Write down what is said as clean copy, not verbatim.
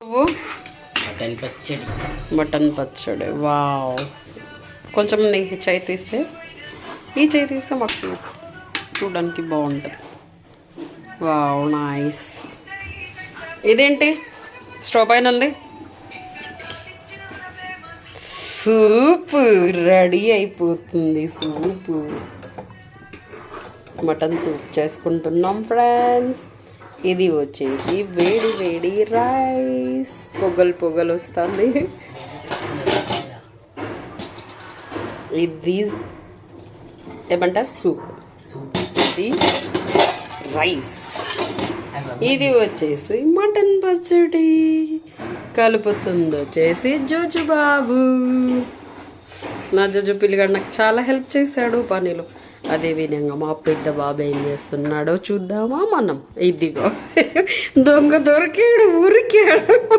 నువ్వు మటన్ పచ్చడి. మటన్ పచ్చడి. వావ్. కొంచెం నెయ్యి చేయి తీస్తే ఈ చేయి తీస్తే మాకు చూడడానికి బాగుంటుంది. Wow nice. ఇదేంటి స్టవ్ పైన ఉంది? సూప్ రెడీ అయిపోతుంది. సూపు మటన్ సూప్ చేసుకుంటున్నాం ఫ్రెండ్స్. ఇది వచ్చేసి వేడి వేడి రైస్. పొగలు వస్తుంది. ఇది ఏమంటారు సూప్. ఇది రైస్. ఇది వచ్చేసి మటన్ పచ్చడి. కలుపుతుంది వచ్చేసి జోజు బాబు. నా జోజు పిల్లిగాడు నాకు చాలా హెల్ప్ చేశాడు పనిలో. అదేవిధంగా మా పెద్ద బాబు ఏం చేస్తున్నాడో చూద్దామా మనం. ఇదిగో దొంగ దొరికాడు, ఉరికాడు.